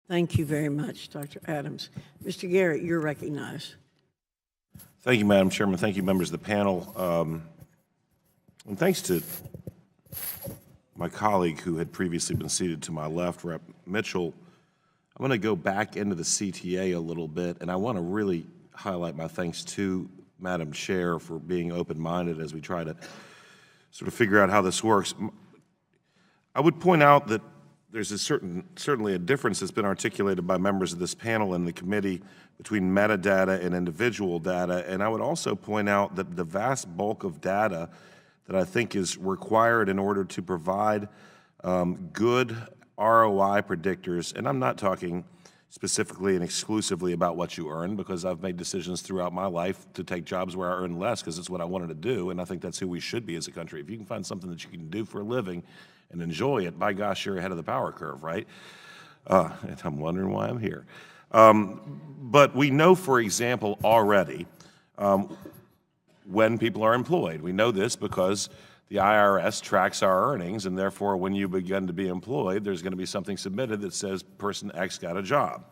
Thank you very much, Dr. Adams. Mr. Garrett, you're recognized. Thank you, Madam Chairman. Thank you, members of the panel. And thanks to my colleague who had previously been seated to my left, Rep. Mitchell. I'm going to go back into the CTA a little bit, and I want to really highlight my thanks to Madam Chair for being open-minded as we try to sort of figure out how this works. I would point out that there's certainly a difference that's been articulated by members of this panel and the committee between metadata and individual data, and I would also point out that the vast bulk of data that I think is required in order to provide good ROI predictors, and I'm not talking specifically and exclusively about what you earn, because I've made decisions throughout my life to take jobs where I earn less because it's what I wanted to do, and I think that's who we should be as a country. If you can find something that you can do for a living and enjoy it, by gosh, you're ahead of the power curve, right? And I'm wondering why I'm here. But we know, for example, already when people are employed. We know this because the IRS tracks our earnings, and therefore when you begin to be employed, there's going to be something submitted that says person X got a job.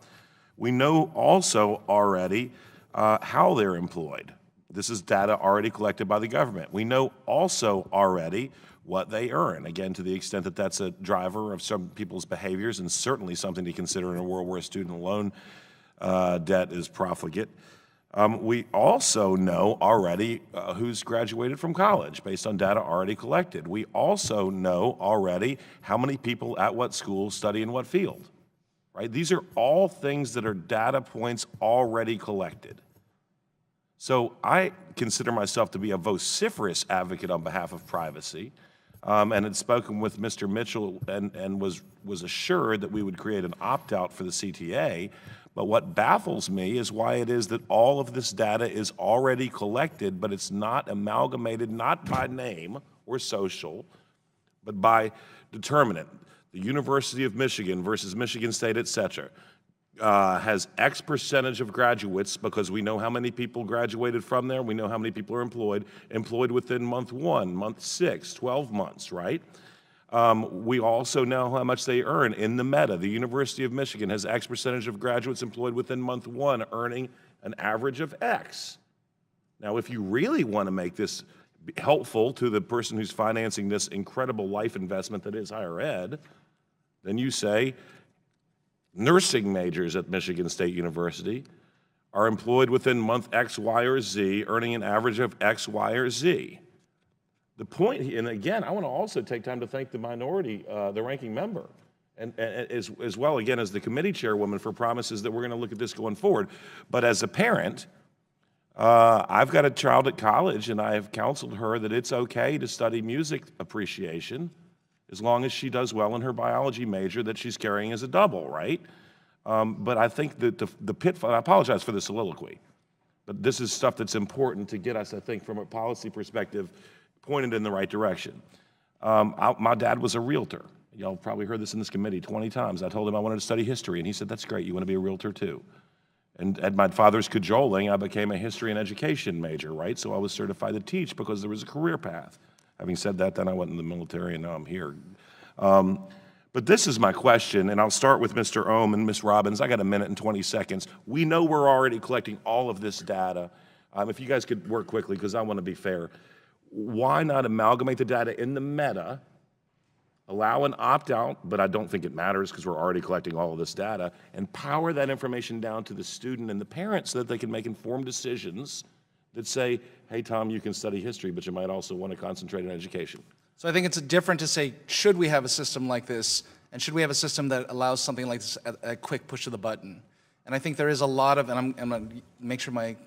We know also already how they're employed. This is data already collected by the government. We know also already what they earn, again, to the extent that that's a driver of some people's behaviors and certainly something to consider in a world where student loan debt is profligate. We also know already who's graduated from college based on data already collected. We also know already how many people at what school study in what field, right? These are all things that are data points already collected. So I consider myself to be a vociferous advocate on behalf of privacy, and had spoken with Mr. Mitchell and was assured that we would create an opt-out for the CTA. But what baffles me is why it is that all of this data is already collected, but it's not amalgamated, not by name or social, but by determinant. The University of Michigan versus Michigan State, et cetera, has X percentage of graduates because we know how many people graduated from there. We know how many people are employed within month 1, month 6, 12 months, right? We also know how much they earn in the meta. The University of Michigan has X percentage of graduates employed within month 1 earning an average of X. Now, if you really want to make this helpful to the person who's financing this incredible life investment that is higher ed, then you say nursing majors at Michigan State University are employed within month X, Y, or Z, earning an average of X, Y, or Z. The point, and again, I want to also take time to thank the minority, the ranking member, and as well, again, as the committee chairwoman for promises that we're going to look at this going forward. But as a parent, I've got a child at college, and I have counseled her that it's okay to study music appreciation as long as she does well in her biology major that she's carrying as a double, right? But I think that the pitfall, I apologize for the soliloquy, but this is stuff that's important to get us, I think, from a policy perspective, pointed in the right direction. My dad was a realtor. Y'all probably heard this in this committee 20 times. I told him I wanted to study history, and he said, that's great, you want to be a realtor too. And at my father's cajoling, I became a history and education major, right? So I was certified to teach because there was a career path. Having said that, then I went in the military, and now I'm here. But this is my question, and I'll start with Mr. Ohm and Ms. Robbins. I got a minute and 20 seconds. We know we're already collecting all of this data. If you guys could work quickly, because I want to be fair. Why not amalgamate the data in the meta, allow an opt-out, but I don't think it matters because we're already collecting all of this data, and power that information down to the student and the parents so that they can make informed decisions that say, hey, Tom, you can study history, but you might also want to concentrate on education. So I think it's different to say, should we have a system like this, and should we have a system that allows something like this at a quick push of the button? And I think there is a lot of, and I'm going to make sure my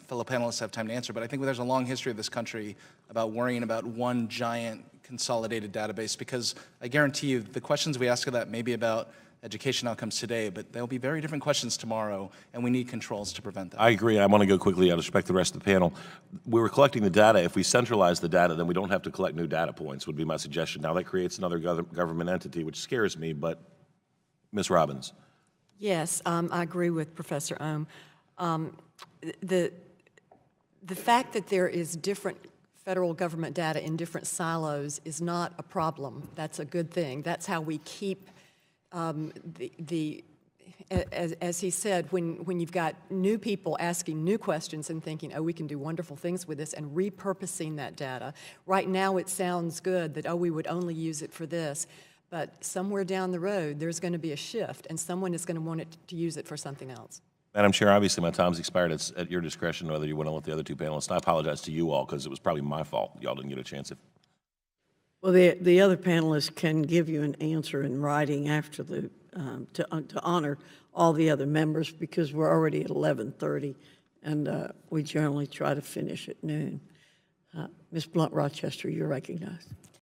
fellow panelists have time to answer, but I think there's a long history of this country about worrying about one giant consolidated database, because I guarantee you the questions we ask of that may be about education outcomes today, but there'll be very different questions tomorrow, and we need controls to prevent that. I agree. I want to go quickly. I respect the rest of the panel. We were collecting the data. If we centralize the data, then we don't have to collect new data points, would be my suggestion. Now, that creates another government entity, which scares me, but Ms. Robbins. Yes, I agree with Professor Ohm. The fact that there is different federal government data in different silos is not a problem. That's a good thing. That's how we keep the as he said, when you've got new people asking new questions and thinking, oh, we can do wonderful things with this, and repurposing that data. Right now it sounds good that, oh, we would only use it for this, but somewhere down the road there's going to be a shift and someone is going to want it to use it for something else. Madam Chair, obviously my time's expired. It's at your discretion whether you want to let the other two panelists. And I apologize to you all because it was probably my fault. Y'all didn't get a chance. Well, the other panelists can give you an answer in writing after the, to honor all the other members, because we're already at 11:30, and we generally try to finish at noon. Ms. Blunt Rochester, you're recognized.